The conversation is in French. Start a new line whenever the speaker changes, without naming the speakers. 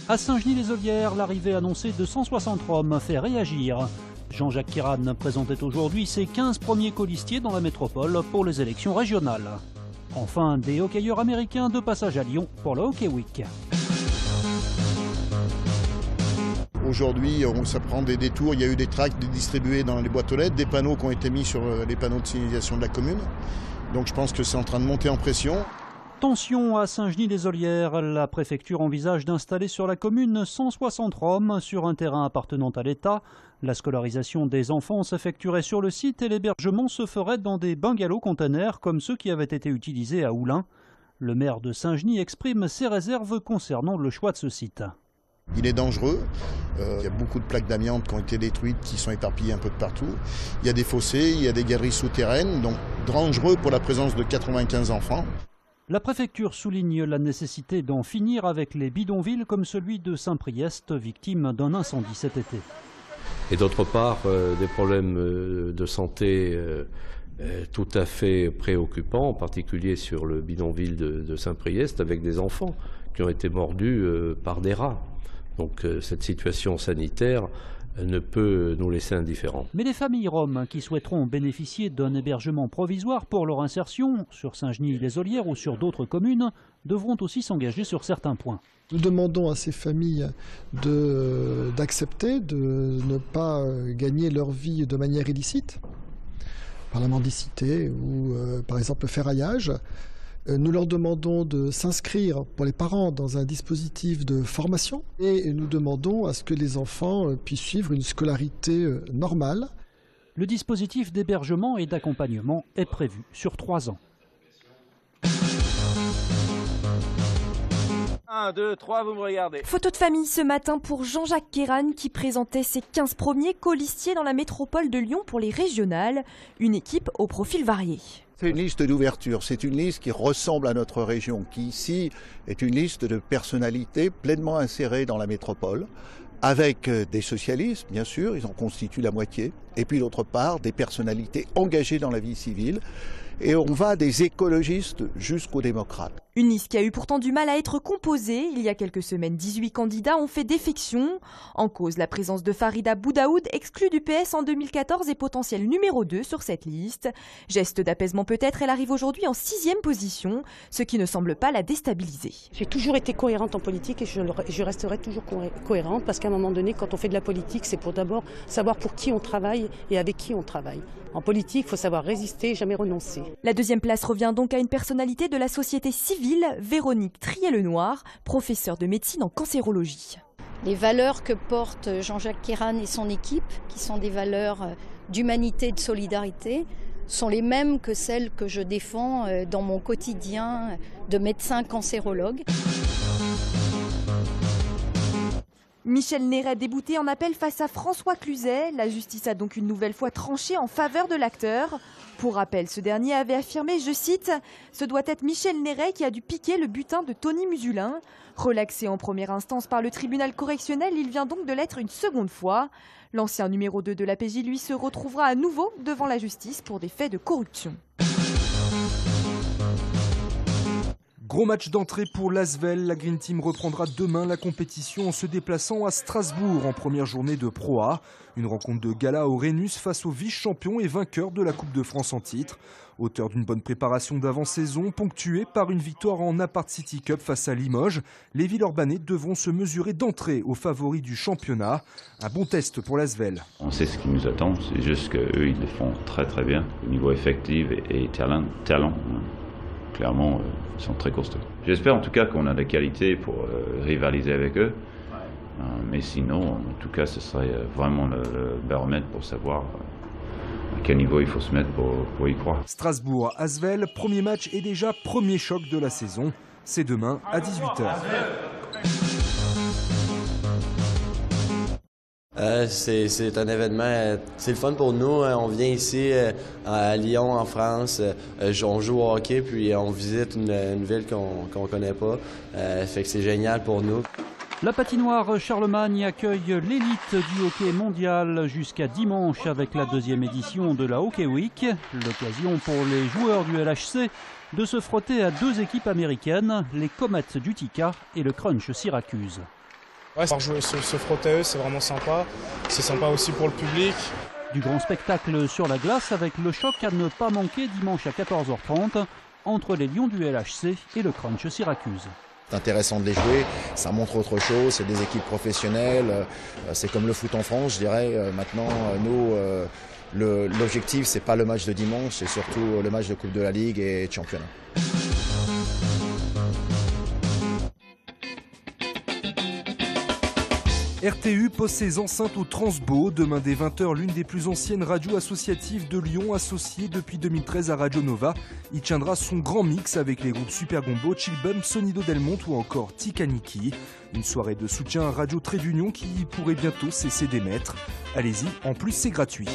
À Saint-Genis-les-Ollières, l'arrivée annoncée de 163 hommes fait réagir. Jean-Jacques Kiran présentait aujourd'hui ses 15 premiers colistiers dans la métropole pour les élections régionales. Enfin, des hockeyeurs américains de passage à Lyon pour le Hockey Week.
Aujourd'hui, ça prend des détours. Il y a eu des tracts distribués dans les boîtes aux lettres, des panneaux qui ont été mis sur les panneaux de signalisation de la commune. Donc je pense que c'est en train de monter en pression.
Tension à Saint-Genis-les-Ollières. La préfecture envisage d'installer sur la commune 163 hommes sur un terrain appartenant à l'État. La scolarisation des enfants s'effectuerait sur le site et l'hébergement se ferait dans des bungalows containers comme ceux qui avaient été utilisés à Oulin. Le maire de Saint-Genis exprime ses réserves concernant le choix de ce site.
Il est dangereux. Il y a beaucoup de plaques d'amiante qui ont été détruites, qui sont éparpillées un peu de partout. Il y a des fossés, il y a des galeries souterraines, donc dangereux pour la présence de 95 enfants.
La préfecture souligne la nécessité d'en finir avec les bidonvilles comme celui de Saint-Priest, victime d'un incendie cet été.
Et d'autre part, des problèmes de santé tout à fait préoccupants, en particulier sur le bidonville de Saint-Priest, avec des enfants qui ont été mordus par des rats. Donc cette situation sanitaire ne peut nous laisser indifférents.
Mais les familles roms qui souhaiteront bénéficier d'un hébergement provisoire pour leur insertion sur Saint-Genis-les-Ollières ou sur d'autres communes devront aussi s'engager sur certains points.
Nous demandons à ces familles d'accepter de ne pas gagner leur vie de manière illicite, par la mendicité ou par exemple le ferraillage. Nous leur demandons de s'inscrire pour les parents dans un dispositif de formation et nous demandons à ce que les enfants puissent suivre une scolarité normale.
Le dispositif d'hébergement et d'accompagnement est prévu sur 3 ans.
1, 2, 3, vous me regardez.
Photo de famille ce matin pour Jean-Jacques Kiran qui présentait ses 15 premiers colistiers dans la métropole de Lyon pour les régionales. Une équipe au profil varié.
C'est une liste d'ouverture, c'est une liste qui ressemble à notre région, qui ici est une liste de personnalités pleinement insérées dans la métropole, avec des socialistes, bien sûr, ils en constituent la moitié, et puis d'autre part des personnalités engagées dans la vie civile, et on va des écologistes jusqu'aux démocrates.
Une liste qui a eu pourtant du mal à être composée. Il y a quelques semaines, 18 candidats ont fait défection. En cause, la présence de Farida Boudaoud, exclue du PS en 2014 et potentielle numéro 2 sur cette liste. Geste d'apaisement peut-être, elle arrive aujourd'hui en 6e position, ce qui ne semble pas la déstabiliser.
J'ai toujours été cohérente en politique et je resterai toujours cohérente parce qu'à un moment donné, quand on fait de la politique, c'est pour d'abord savoir pour qui on travaille et avec qui on travaille. En politique, il faut savoir résister et jamais renoncer.
La 2e place revient donc à une personnalité de la société civile, Véronique Trier-Lenoir, professeure de médecine en cancérologie.
Les valeurs que porte Jean-Jacques Kiran et son équipe, qui sont des valeurs d'humanité et de solidarité, sont les mêmes que celles que je défends dans mon quotidien de médecin cancérologue.
Michel Néret débouté en appel face à François Cluzet. La justice a donc une nouvelle fois tranché en faveur de l'acteur. Pour rappel, ce dernier avait affirmé, je cite, « Ce doit être Michel Néret qui a dû piquer le butin de Tony Musulin ». Relaxé en première instance par le tribunal correctionnel, il vient donc de l'être une seconde fois. L'ancien numéro 2 de la PJ, lui, se retrouvera à nouveau devant la justice pour des faits de corruption.
Gros match d'entrée pour l'Asvel. La Green Team reprendra demain la compétition en se déplaçant à Strasbourg en première journée de Pro A. Une rencontre de gala au Rhenus face au vice-champion et vainqueur de la Coupe de France en titre. Auteur d'une bonne préparation d'avant-saison, ponctuée par une victoire en Apart City Cup face à Limoges, les Villeurbanais devront se mesurer d'entrée aux favoris du championnat. Un bon test pour l'Asvel.
On sait ce qui nous attend, c'est juste qu'eux ils le font très très bien au niveau effectif et talent. Clairement, ils sont très costauds. J'espère en tout cas qu'on a la qualité pour rivaliser avec eux. Mais sinon, en tout cas, ce serait vraiment le baromètre pour savoir à quel niveau il faut se mettre pour y croire.
Strasbourg-Asvel, premier match et déjà premier choc de la saison. C'est demain à 18h.
C'est un événement, c'est le fun pour nous. On vient ici à Lyon, en France, on joue au hockey, puis on visite une ville qu'on connaît pas. Fait que c'est génial pour nous.
La patinoire Charlemagne accueille l'élite du hockey mondial jusqu'à dimanche avec la 2e édition de la Hockey Week. L'occasion pour les joueurs du LHC de se frotter à 2 équipes américaines, les Comets d'Utica et le Crunch Syracuse.
Ouais, se frotter à eux, c'est vraiment sympa. C'est sympa aussi pour le public.
Du grand spectacle sur la glace avec le choc à ne pas manquer dimanche à 14h30 entre les Lions du LHC et le Crunch Syracuse.
C'est intéressant de les jouer, ça montre autre chose, c'est des équipes professionnelles, c'est comme le foot en France, je dirais. Maintenant, nous, l'objectif, c'est pas le match de dimanche, c'est surtout le match de Coupe de la Ligue et de championnat.
RTU pose ses enceintes au Transbo. Demain dès 20h, l'une des plus anciennes radios associatives de Lyon, associée depuis 2013 à Radio Nova, y tiendra son grand mix avec les groupes Super Gombo, Chillbum, Sonido Delmont ou encore Tikaniki. Une soirée de soutien à Radio Trait d'Union qui pourrait bientôt cesser d'émettre. Allez-y, en plus c'est gratuit.